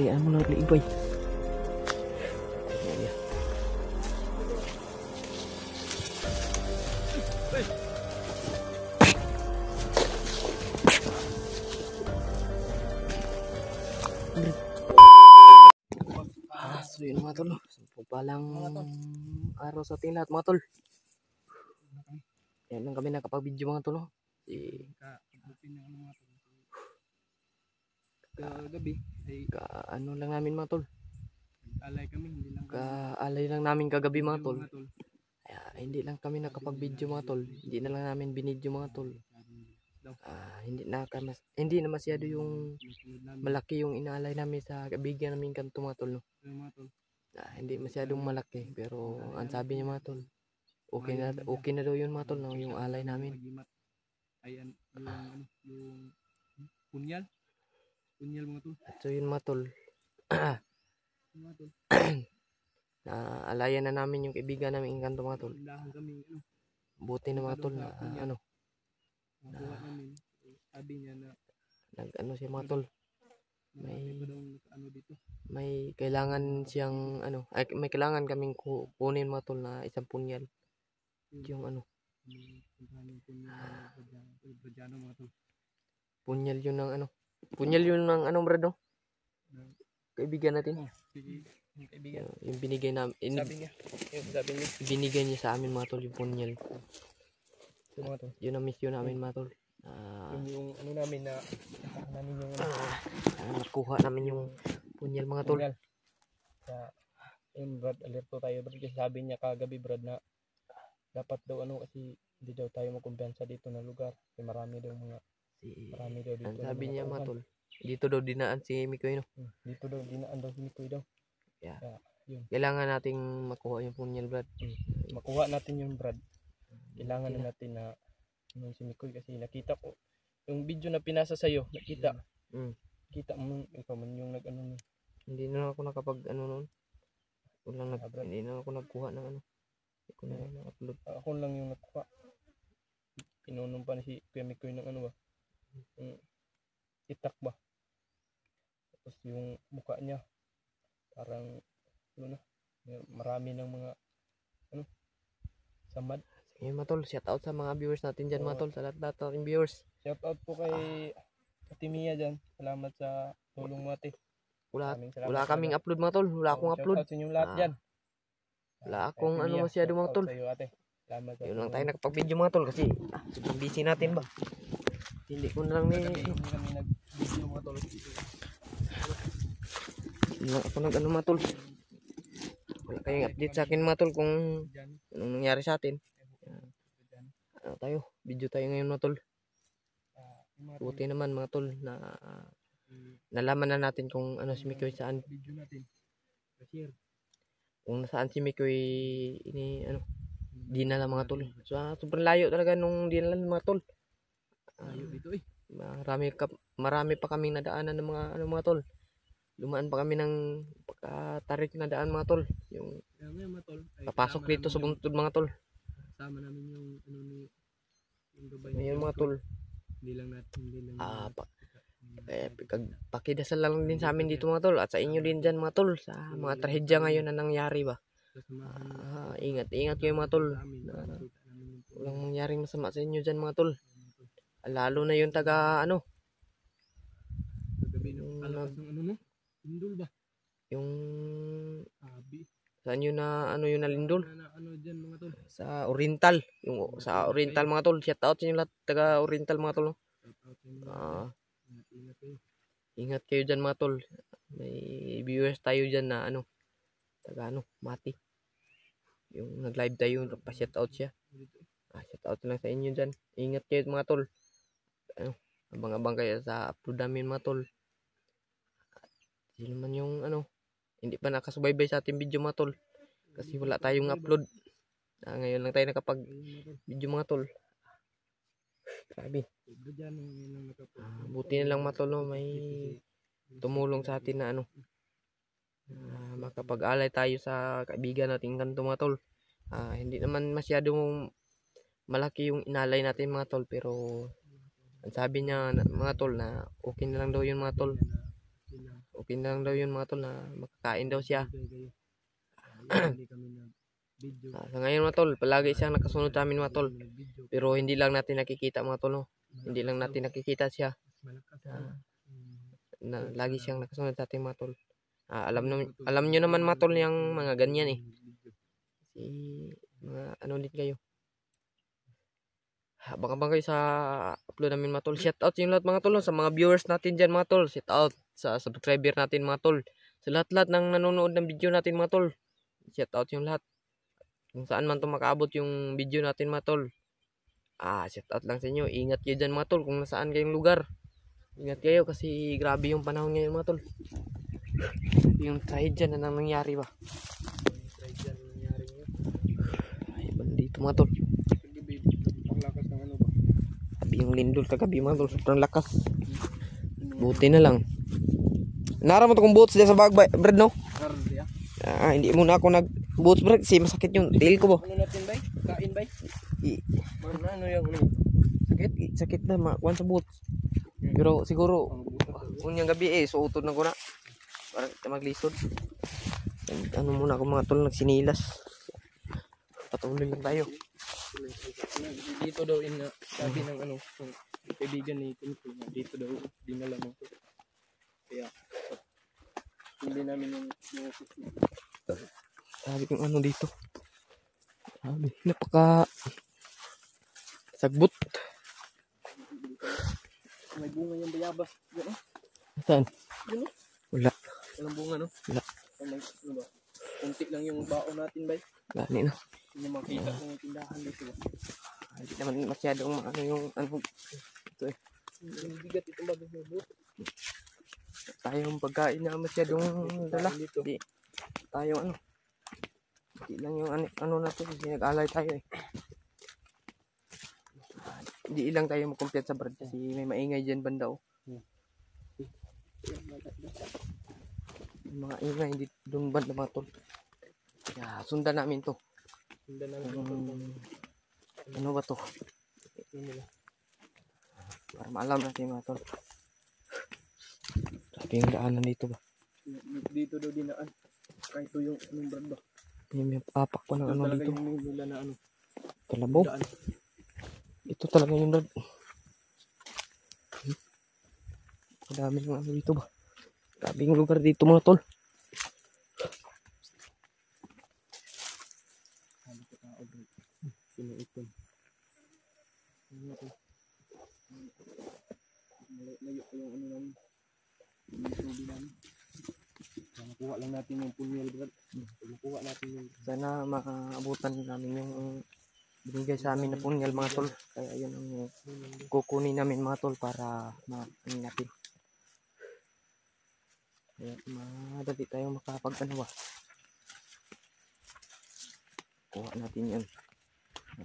Lian mo na liigoy. So yun mga tol, palang araw sa ating lahat mga tol. Yan lang kami nakapag-video mga tol. Kagabi ay ano lang namin mga tol. alay kami, hindi lang Kaalay lang namin kagabi mga tol. Kaya hindi lang kami nakapag-video mga tol. Hindi na lang namin binidyo mga tol. Hindi na masyado yung malaki yung inaalay namin sa kaibigan namin kanto mga tol, no? Hindi masyadong malaki pero ang sabi niya mga tol, okay na daw yun mga tol, no? Yung alay namin. Ay yung punyal mga tol. So yun mga tol. Alayan na namin yung kaibigan namin kanto mga tol. Buti na mga tol na nakuha namin. Sabi niya na nag-ano siya mga tol, may kailangan siyang may kailangan kaming kunin mga tol na isang punyal. Yung punyal yun ng punyal yun ng brado, kaibigan natin. Yung binigay namin, binigay niya sa amin mga tol, yung punyal. Yun ang mission namin mga tol. Yung namin na nakuha namin yung punyal mga tol. Yun Brad, alerto tayo Brad, kasi sabi niya kagabi Brad na dapat daw kasi hindi daw tayo magkumpiyansa dito na lugar kasi marami daw dito. Ang sabi niya mga tol, dito daw dinaan si Mikoy, no? Dito daw dinaan daw si Mikoy daw. Yun. Kailangan nating makuha yung punyal Brad. Makuha natin yung Brad. Kailangan na natin na si Mikoy, kasi nakita ko yung video na pinasa sa'yo, nakita. Kita mo, ikaw man yung nag-ano. Hindi na ako nakapag noon. Hindi na ako nagkuha ng Hindi ko na na-upload. Ako lang yung nakuha. Pinunong pa na si Kuya Mikoy ng ba? Yung itak ba? Tapos yung mukha niya parang marami ng mga samad. Sige mga tol, shout out sa mga viewers natin dyan mga tol, sa lahat natin viewers. Shout out po kay Ate Mia dyan. Salamat sa tulong mo ate. Wala kaming upload mga tol, wala akong upload. Shout out sa inyong lahat dyan. Wala akong masyado mga tol. Salamat. Yun lang tayo nakapag-video mga tol kasi sobrang busy natin ba. Hindi ko na lang hindi kami nag-video mga tol. Wala ako mga tol. Wala kayong update sa akin mga tol kung anong nangyari sa atin. Video tayo ngayon mga tol. Buti naman mga tol na nalaman na natin kung si Mikoy saan. Video natin. Share. Kung nasaan si Mikoy dinala mga tol. So sobrang layo talaga nung dinala mga tol. Layo dito Marami pa kaming nadaanan ng mga tol. Lumaan pa kami ng tarik na daan mga tol. Yung papasok dito sa buntod mga tol. Sama namin yung Ngayon mga tol. Hindi lang Pakidasal lang din sa amin dito mga tol, at sa inyo din dyan mga tol, sa mga trahedya ngayon na nangyari ba. Ingat kayo mga tol. Walang mangyaring masama sa inyo dyan mga tol. Lalo na yung taga Lindol ba? Yung Abi. saan yun yung nalindol? Dyan mga tol? Sa Oriental. Sa Oriental mga tol. Shout out sa inyo lahat taga Oriental mga tol. Ingat kayo dyan mga tol. May viewers tayo dyan na taga Mati. Yung nag-live tayo, pa-shout out siya. Shout out lang sa inyo dyan. Ingat kayo mga tol. Abang-abang kayo sa upload namin mga tol. Sino man yung hindi pa nakasubaybay sa ating video mga tol. Kasi wala tayong upload. Ngayon lang tayo nakapag video mga tol. Grabe. Buti na lang mga tol, may tumulong sa atin na makapag-alay tayo sa kaibigan natin kanto mga tol. Hindi naman masyadong malaki yung inalay natin mga tol, pero ang sabi niya mga tol na okay na lang daw yun mga tol. Okay na lang daw yun mga tol na makakain daw siya. Hindi kami nag-video. Sa ngayon mga tol, palagi siyang nakasunod sa amin mga tol. Pero hindi lang natin nakikita mga tol, no? Hindi lang natin nakikita siya. Lagi siyang nakasunod sa ating mga tol. Alam nyo naman mga tol yung mga ganyan eh. Kasi mga ano din kayo. Baka kayo sa upload namin mga tol. Shout out yung lahat mga tol, no? Sa mga viewers natin dyan mga tol. Shout out sa subscriber natin mga tol. Sa lahat-lahat ng nanonood ng video natin mga tol. Shout out yung lahat. Kung saan man makaabot yung video natin mga tol. Shout out lang sa inyo. Ingat kayo dyan mga tol kung nasaan kayong lugar. Ingat kayo kasi grabe yung panahon ngayon mga tol. Yung tragedy na nangyari ba? Ay, bandito mga tol. Panglakas ng ano ba? Sabi yung lindol kagabi mga tol. Sobrang lakas. Buti na lang. Nara mo to kung boots dyan sa bag bread no? Hindi muna ako nag boots bread kasi masakit yung tail ko ba? Ano natin bay? Kain bay? Ano yung Sakit na makuha sa boots. Pero siguro unyang gabi suutod na ko na para maglisod. Ano muna ako mga tol, nagsinilas. Patuloy lang tayo. Dito daw sabi ng ano, kaibigan ni Tinto, dito daw dinala mo to. Kaya hindi namin yung sabi kong ano dito. Sabi, napaka sagbot. May bunga yung bayabas. Gano'n? Saan? Gano'n? Wala. Walang bunga no? Wala. Ano ba? Kunti lang yung baon natin bay. Gani na. Hindi makita kung yung tindahan dito ba. Hindi naman masyadong ano yung ano. Ito eh. Yung bigat itong bagay mo buto. Tayong pagkain na masyadong dala. Hindi. Tayo ano. Hindi lang yung ano natin. Kasi nag-alay tayo eh. Hindi ilang tayo makumpiyat sa brad kasi may maingay dyan banda oh. Yung mga ingay hindi doon banda mga tol. Kaya sundan namin to. Sundan namin ano ba to? Para maalam natin mga tol. Sabi yung daanan dito ba? Dito daw dinaan. Kahit yung anong brad ba? May papak pa ng ano dito. Yung nila na ano. Kalabaw. Ito talaga yung brad. Madami yung ano dito ba? Grabe yung lugar dito mga tol. Sinuipon. Layo ko yung ano namin. Yung tubi namin. Nakuha lang natin yung punyal brad. Nakuha natin yung... Sana maabutan namin yung binigay sa amin na punyal mga tol. Kaya yun ang kukunin namin mga tol para ano natin. Kaya madali tayo makapag-ano ba. Kuha natin yun.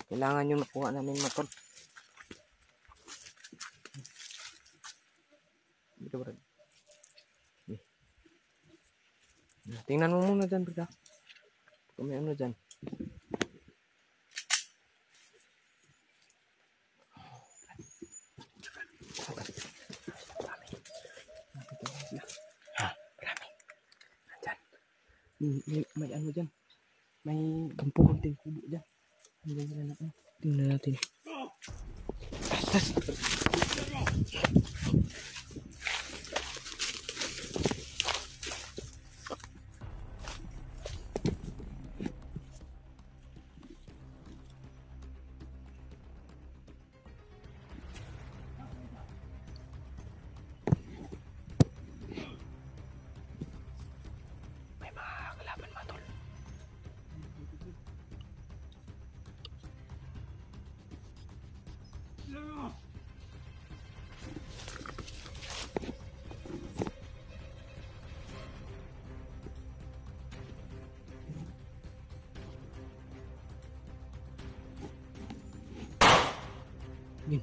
Kailangan yun makuha namin mga tol. Dito brad. Tingnan mo muna dyan brad. Kung may ano dyan. May ano dyan. May Kampo. konting kubo dyan. Hanggang sila na ano. Tingnan natin. May mga kalaban mga tol. Yun.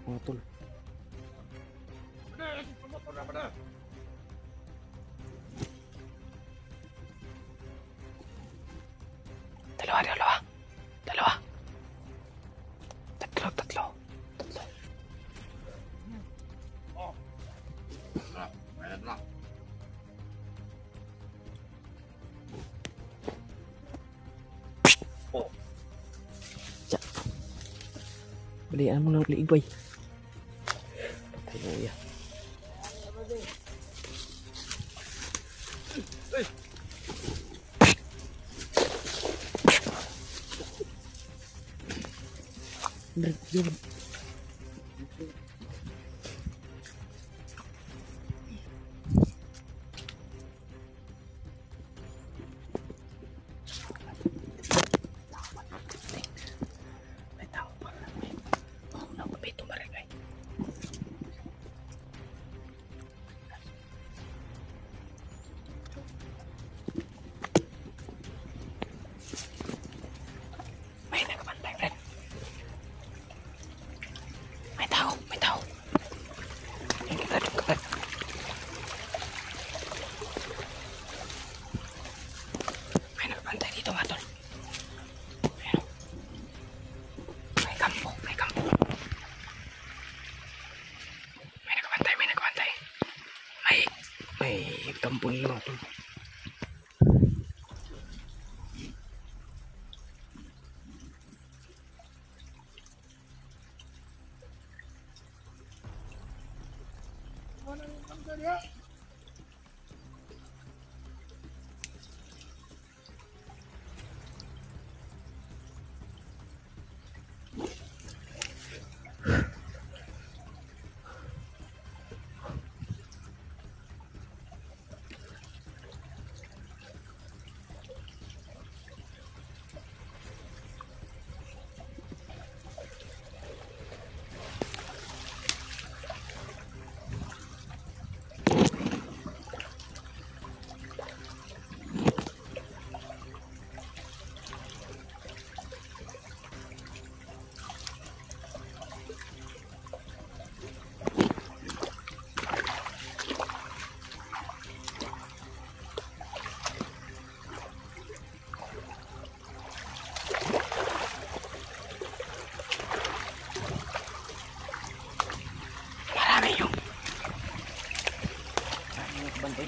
Mga tol. Dalawa. Dalian mo ng liig bay. Patay mo ya. Brad. Kampung ini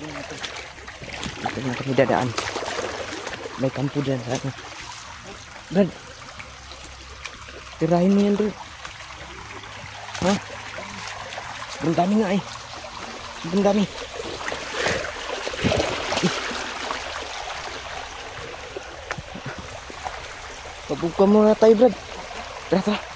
mga tol. Ito kami dadaan. May kampo dyan sa akin. Brad, tirahin mo yan, Brad. Ha? Sobrang dami nga eh. Sobrang dami. Pabuka muna tayo, Brad. Tara, tara.